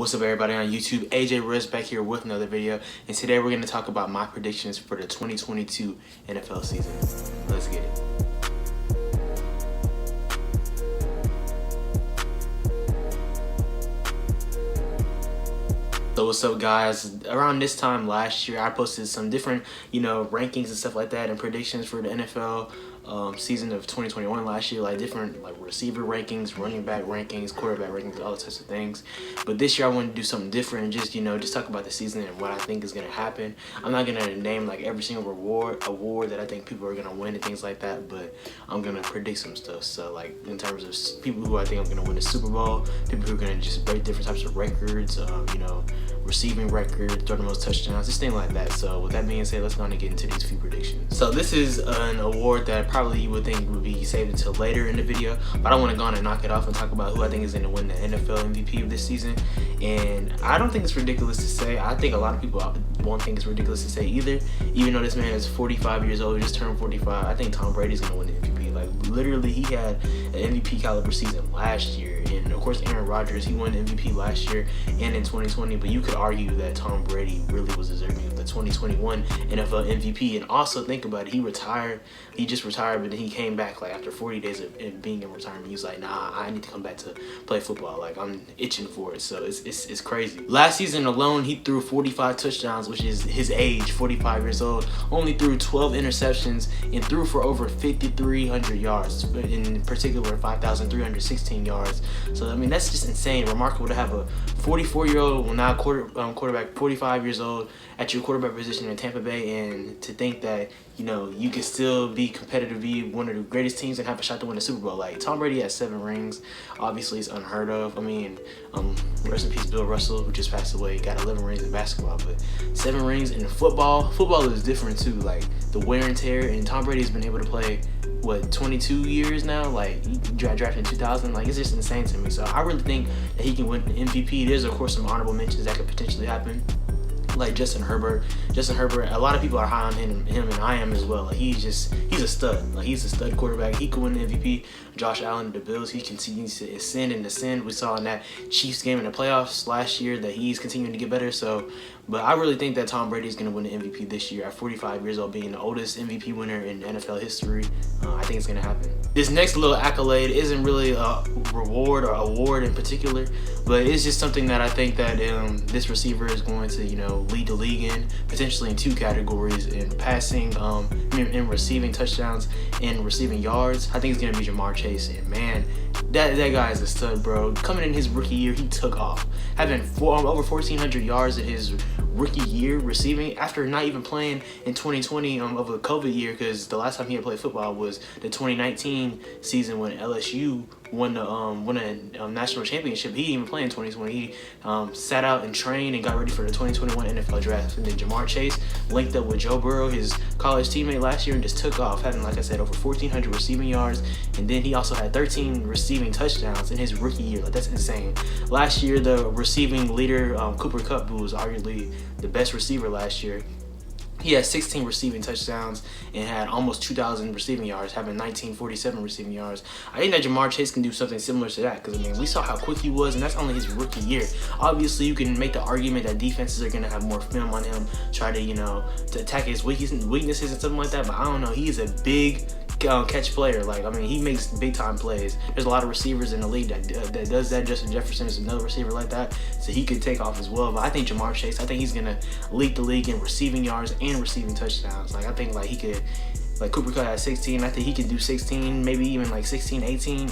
What's up, everybody on YouTube? AJ Riz back here with another video, and today we're going to talk about my predictions for the 2022 NFL season. Let's get it. So what's up, guys? Around this time last year, I posted some different, rankings and stuff like that and predictions for the NFL season of 2021 last year, like different receiver rankings, running back rankings, quarterback rankings, all types of things. But this year I wanted to do something different and just talk about the season and what I think is going to happen. I'm not going to name every single award that I think people are going to win and things like that, but I'm going to predict some stuff. So in terms of people who I think I'm going to win the Super Bowl, people who are going to just break different types of records, receiving records, throw the most touchdowns, just things like that. So with that being said, let's go on and get into these few predictions. So this is an award that probably you would think would be saved until later in the video, but I want to go on and knock it off and talk about who I think is going to win the NFL MVP of this season. And I don't think it's ridiculous to say. I think a lot of people won't think it's ridiculous to say either, even though this man is 45 years old, just turned 45. I think Tom Brady's going to win the MVP. Literally, he had an MVP caliber season last year, and of course Aaron Rodgers, he won the MVP last year and in 2020, but you could argue that Tom Brady really was deserving of the 2021 NFL MVP. And also think about it, he just retired, but then he came back after 40 days of being in retirement. He was like, nah, I need to come back to play football, I'm itching for it. So it's crazy. Last season alone, he threw 45 touchdowns, which is his age, 45 years old, only threw 12 interceptions and threw for over 5,300 yards, in particular 5,316 yards. So that's just insane. Remarkable to have a 44-year-old, well, now quarterback, 45 years old at your quarterback position in Tampa Bay, and to think that you can still be competitive, be one of the greatest teams, and have a shot to win the Super Bowl. Tom Brady has 7 rings. Obviously, it's unheard of. Rest in peace, Bill Russell, who just passed away, got 11 rings in basketball, but 7 rings in football. Football is different too, the wear and tear. And Tom Brady's been able to play 22 years now. He drafted in 2000. It's just insane to me. So I really think that he can win the MVP. There's of course some honorable mentions that could potentially happen, like Justin Herbert. A lot of people are high on him, and I am as well. He's a stud. He's a stud quarterback. He could win the MVP. Josh Allen, the Bills, he continues to ascend and ascend. We saw in that Chiefs game in the playoffs last year that he's continuing to get better. But I really think that Tom Brady is going to win the MVP this year at 45 years old, being the oldest MVP winner in NFL history. I think it's going to happen. This next little accolade isn't really a reward or award in particular, but it's just something that I think that this receiver is going to, lead the league in, potentially in 2 categories, in passing, in receiving touchdowns, and receiving yards. I think it's going to be Jamar Chase, and man, that guy is a stud, bro. Coming in his rookie year, he took off, having over 1,400 yards in his rookie year receiving, after not even playing in 2020 of a COVID year, because the last time he had played football was the 2019 season when LSU won a national championship. He didn't even play in 2020. He sat out and trained and got ready for the 2021 NFL draft. And then Jamar Chase linked up with Joe Burrow, his college teammate, last year, and just took off, having, like I said, over 1,400 receiving yards. And then he also had 13 receiving touchdowns in his rookie year. That's insane. Last year, the receiving leader, Cooper Kupp, who was arguably the best receiver last year, he had 16 receiving touchdowns and had almost 2,000 receiving yards, having 1,947 receiving yards. I think that Jamar Chase can do something similar to that, because we saw how quick he was, and that's only his rookie year. Obviously, you can make the argument that defenses are going to have more film on him, try to attack his weaknesses and something like that, but I don't know. He's a big catch player. He makes big time plays. There's a lot of receivers in the league that does that. Justin Jefferson is another receiver like that, so he could take off as well. But I think Jamar Chase, I think he's gonna lead the league in receiving yards and receiving touchdowns. I think he could, Cooper Kupp had 16. I think he can do 16, maybe even 16, 18.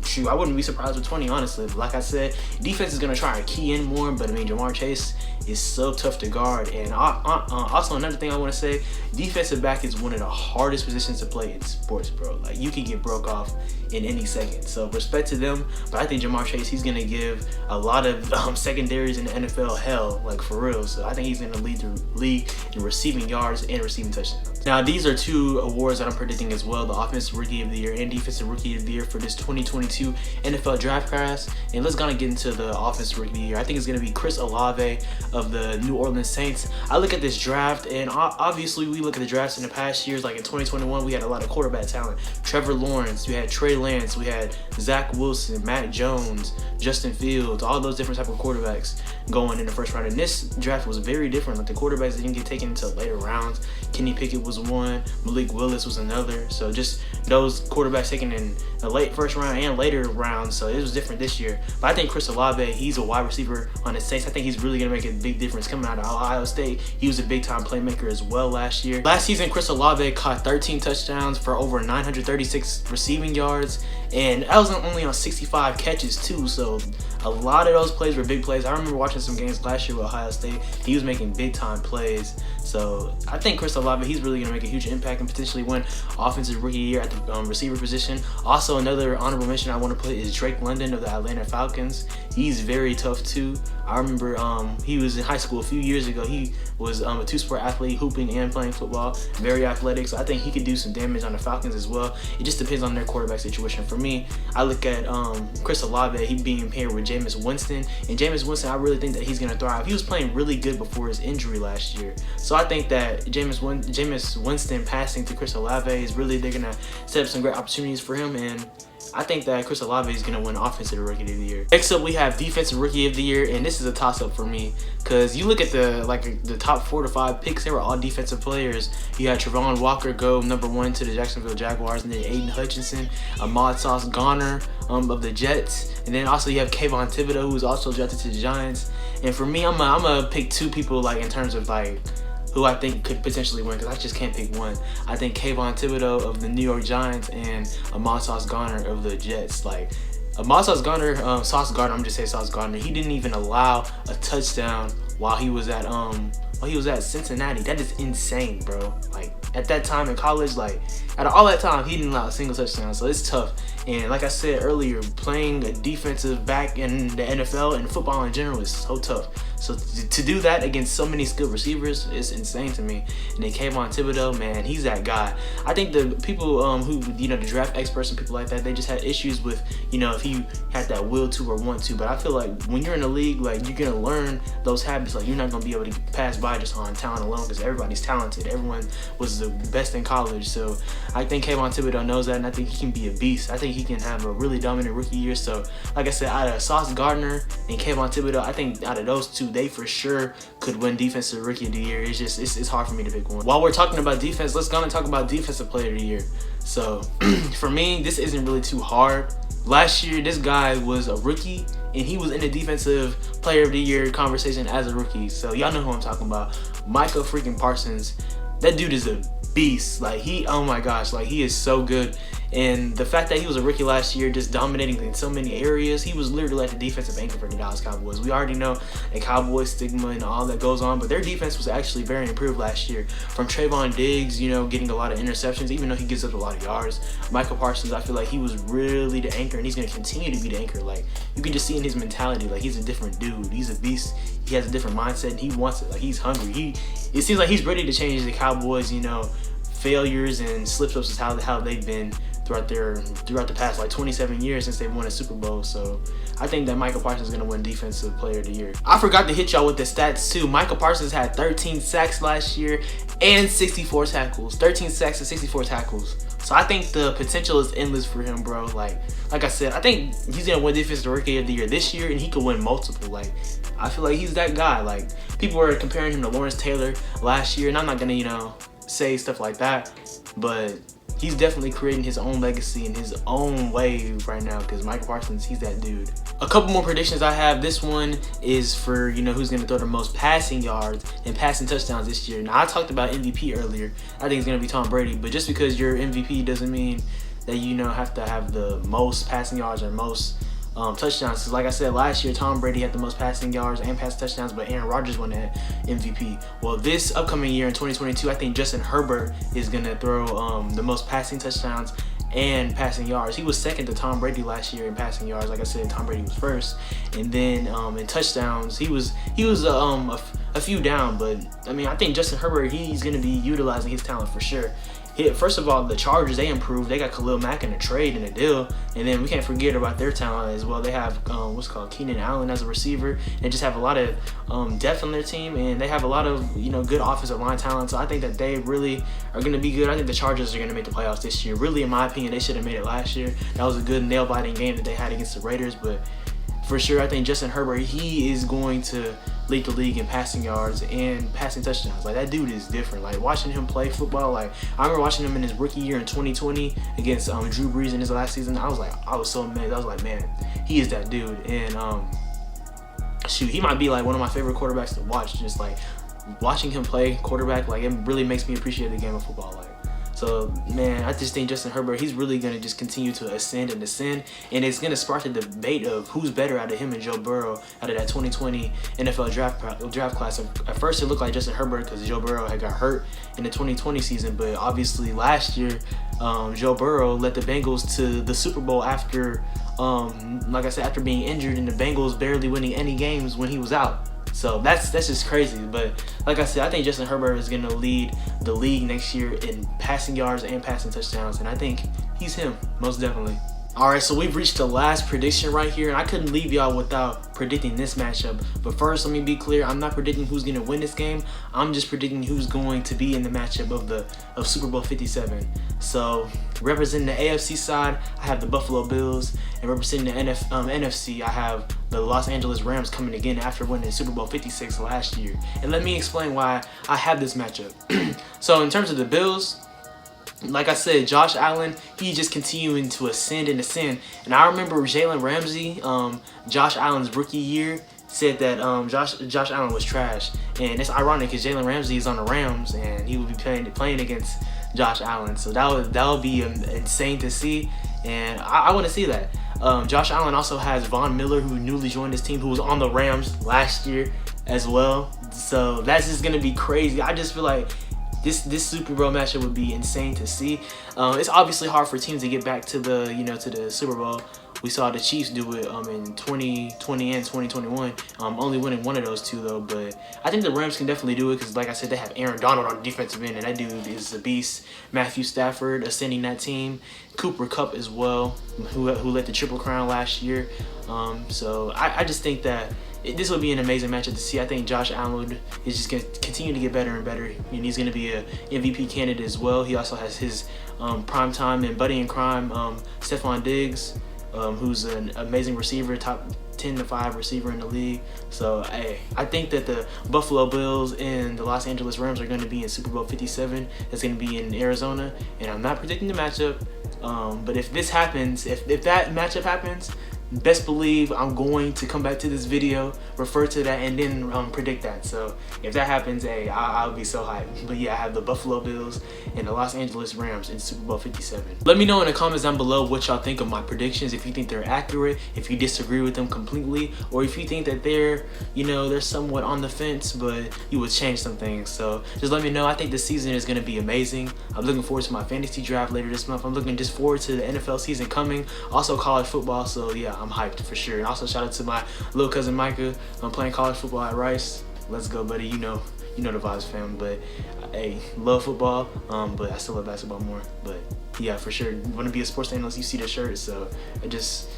Shoot, I wouldn't be surprised with 20, honestly. But like I said, defense is gonna try to key in more. But Jamar Chase is so tough to guard. And also another thing I want to say, defensive back is one of the hardest positions to play in sports, bro. You can get broke off in any second. So respect to them. But I think Jamar Chase, he's gonna give a lot of secondaries in the NFL hell, for real. So I think he's gonna lead the league in receiving yards and receiving touchdowns. Now these are 2 awards that I'm predicting as well: the Offensive Rookie of the Year and Defensive Rookie of the Year for this 2022 NFL Draft class. And let's get into the Offensive Rookie of the Year. I think it's gonna be Chris Olave of the New Orleans Saints. I look at this draft, and obviously we look at the drafts in the past years. Like in 2021, we had a lot of quarterback talent. Trevor Lawrence, we had Trey Lance, we had Zach Wilson, Matt Jones, Justin Fields, all those different type of quarterbacks going in the first round. And this draft was very different. Like the quarterbacks didn't get taken until later rounds. Kenny Pickett was one, Malik Willis was another. So just those quarterbacks taken in the late first round and later rounds. So it was different this year. But I think Chris Olave, he's a wide receiver on the Saints. I think he's really going to make a big difference coming out of Ohio State. He was a big-time playmaker as well last year. Last season, Chris Olave caught 13 touchdowns for over 936 receiving yards. And that was only on 65 catches too. So a lot of those plays were big plays. I remember watching some games last year with Ohio State. He was making big-time plays. So I think Chris Olave, he's really going to make a huge impact and potentially win Offensive Rookie Year at the receiver position. Also, another honorable mention I want to put is Drake London of the Atlanta Falcons. He's very tough too. I remember he was in high school a few years ago. He was a two-sport athlete, hooping and playing football. Very athletic, so I think he could do some damage on the Falcons as well. It just depends on their quarterback situation. For me, I look at Chris Olave, he being paired with Jameis Winston. And Jameis Winston, I really think that he's going to thrive. He was playing really good before his injury last year. So I think that Jameis Winston passing to Chris Olave is really, they're going to set up some great opportunities for him. And I think that Chris Olave is going to win Offensive Rookie of the Year. Next up, we have Defensive Rookie of the Year, and this is a toss-up for me because you look at the top 4 to 5 picks, they were all defensive players. You had Travon Walker go #1 to the Jacksonville Jaguars, and then Aiden Hutchinson, Ahmad Sauce Gardner of the Jets, and then also you have Kayvon Thibodeau, who was also drafted to the Giants. And for me, I'm gonna pick 2 people like in terms of like who I think could potentially win, because I just can't pick one. I think Kayvon Thibodeau of the New York Giants and Ahmad Sauce Gardner of the Jets. Like Ahmad Sauce Gardner, I'm just saying Sauce Gardner. He didn't even allow a touchdown while he was at Cincinnati. That is insane, bro. Like at that time in college, like out of all that time, he didn't allow a single touchdown. So it's tough. And like I said earlier, playing a defensive back in the NFL and football in general is so tough. So to do that against so many skilled receivers is insane to me. And then Kayvon Thibodeau, man, he's that guy. I think the people who, the draft experts and people like that, they just had issues with, if he had that will to or want to. But I feel like when you're in the league, like you're going to learn those habits. Like you're not going to be able to pass by just on talent alone, because everybody's talented. Everyone was the best in college. So I think Kayvon Thibodeau knows that, and I think he can be a beast. I think he can have a really dominant rookie year. So like I said, out of Sauce Gardner and Kayvon Thibodeau, I think out of those two, they for sure could win Defensive Rookie of the Year. It's hard for me to pick one. While we're talking about defense, let's go and talk about Defensive Player of the Year. So for me, this isn't really too hard. Last year, this guy was a rookie, and he was in the Defensive Player of the Year conversation as a rookie. So y'all know who I'm talking about. Micah freaking Parsons. That dude is a beast. Like oh my gosh, like he is so good. And the fact that he was a rookie last year, just dominating in so many areas, he was literally like the defensive anchor for the Dallas Cowboys. We already know the Cowboys stigma and all that goes on, but their defense was actually very improved last year. From Trayvon Diggs, getting a lot of interceptions, even though he gives up a lot of yards. Michael Parsons, I feel like he was really the anchor, and he's going to continue to be the anchor. Like, you can just see in his mentality, like he's a different dude. He's a beast. He has a different mindset, and he wants it. Like, he's hungry. It seems like he's ready to change the Cowboys, failures and slip-ups is how they've been throughout the past like 27 years since they've won a Super Bowl. So I think that Michael Parsons is going to win Defensive Player of the Year. I forgot to hit y'all with the stats too. Michael Parsons had 13 sacks last year and 64 tackles. 13 sacks and 64 tackles. So I think the potential is endless for him, bro. Like I said, I think he's going to win Defensive Rookie of the Year this year, and he could win multiple. Like, I feel like he's that guy. Like, people were comparing him to Lawrence Taylor last year, and I'm not going to, say stuff like that, but he's definitely creating his own legacy in his own way right now, because Michael Parsons, he's that dude. A couple more predictions I have. This one is for, who's going to throw the most passing yards and passing touchdowns this year. Now, I talked about MVP earlier. I think it's going to be Tom Brady, but just because you're MVP doesn't mean that have to have the most passing yards or most touchdowns. Because like I said, last year Tom Brady had the most passing yards and passing touchdowns, but Aaron Rodgers won that MVP. Well, this upcoming year in 2022, I think Justin Herbert is gonna throw the most passing touchdowns and passing yards. He was second to Tom Brady last year in passing yards. Like I said, Tom Brady was first, and then in touchdowns he was a few down. But I mean, I think Justin Herbert, he's gonna be utilizing his talent for sure. First of all, the Chargers, they improved. They got Khalil Mack in a trade and a deal, and then we can't forget about their talent as well. They have what's called Keenan Allen as a receiver, and just have a lot of depth on their team, and they have a lot of good offensive line talent. So I think that they really are going to be good. I think the Chargers are going to make the playoffs this year. Really, in my opinion, they should have made it last year. That was a good nail-biting game that they had against the Raiders, but for sure, I think Justin Herbert, he is going to lead the league in passing yards and passing touchdowns. Like, that dude is different. Like, watching him play football, like, I remember watching him in his rookie year in 2020 against Drew Brees in his last season. I was so amazed. I was like, man, he is that dude. And shoot, he might be like one of my favorite quarterbacks to watch. Just like watching him play quarterback, like, it really makes me appreciate the game of football. Like, so, man, I just think Justin Herbert, he's really going to just continue to ascend and ascend, and it's going to spark the debate of who's better out of him and Joe Burrow out of that 2020 NFL draft class. At first, it looked like Justin Herbert because Joe Burrow had got hurt in the 2020 season, but obviously last year, Joe Burrow led the Bengals to the Super Bowl after, like I said, after being injured, and the Bengals barely winning any games when he was out. So that's just crazy. But like I said, I think Justin Herbert is going to lead the league next year in passing yards and passing touchdowns. And I think he's him, most definitely. All right, so we've reached the last prediction right here, and I couldn't leave y'all without predicting this matchup. But first, let me be clear, I'm not predicting who's going to win this game. I'm just predicting who's going to be in the matchup of Super Bowl 57. So, representing the AFC side, I have the Buffalo Bills, and representing the NFC, I have the Los Angeles Rams coming again after winning Super Bowl 56 last year. And let me explain why I have this matchup. So, in terms of the Bills, like I said, Josh Allen, he's just continuing to ascend and ascend. And I remember Jalen Ramsey, Josh Allen's rookie year, said that Josh Allen was trash. And it's ironic because Jalen Ramsey is on the Rams, and he will be playing against Josh Allen. So that would be insane to see, and I want to see that. Josh Allen also has Von Miller, who newly joined his team, who was on the Rams last year as well. So that's just going to be crazy. I just feel like this Super Bowl matchup would be insane to see. It's obviously hard for teams to get back to the to the Super Bowl. We saw the Chiefs do it in 2020 and 2021, only winning one of those two though. But I think the Rams can definitely do it because, like I said, they have Aaron Donald on the defensive end, and that dude is a beast. Matthew Stafford ascending that team, Cooper Kupp as well, who led the Triple Crown last year. So I just think that this would be an amazing matchup to see. I think Josh Allen is just going to continue to get better and better, and he's going to be an MVP candidate as well. He also has his prime time and buddy in crime, Stephon Diggs, who's an amazing receiver, top 10 to 5 receiver in the league. So hey, I think that the Buffalo Bills and the Los Angeles Rams are going to be in Super Bowl 57. It's going to be in Arizona, and I'm not predicting the matchup. But if this happens, if that matchup happens, best believe I'm going to come back to this video, refer to that, and then predict that. So if that happens, hey, I'll be so hyped. But yeah, I have the Buffalo Bills and the Los Angeles Rams in Super Bowl 57. Let me know in the comments down below what y'all think of my predictions, if you think they're accurate, if you disagree with them completely, or if you think that they're somewhat on the fence, but you would change some things. So just let me know. I think this season is going to be amazing. I'm looking forward to my fantasy draft later this month. I'm looking just forward to the NFL season coming, also college football. So yeah, I'm hyped for sure. And also shout out to my little cousin Micah. I'm playing college football at Rice. Let's go, buddy. You know the vibes, fam. But hey, love football, but I still love basketball more. But yeah, for sure, want to be a sports analyst. You see the shirt, so I just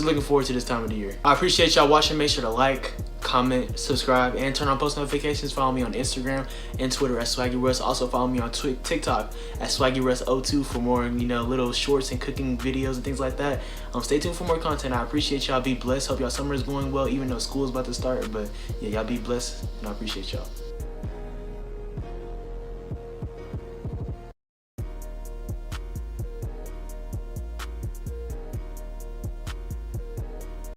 looking forward to this time of the year. I appreciate y'all watching. Make sure to like, comment, subscribe, and turn on post notifications. Follow me on Instagram and Twitter at SwaggyRuss. Also follow me on TikTok at SwaggyRuss02 for more little shorts and cooking videos and things like that. Stay tuned for more content. I appreciate y'all. Be blessed. Hope y'all summer is going well, even though school is about to start. But yeah, y'all be blessed, and I appreciate y'all.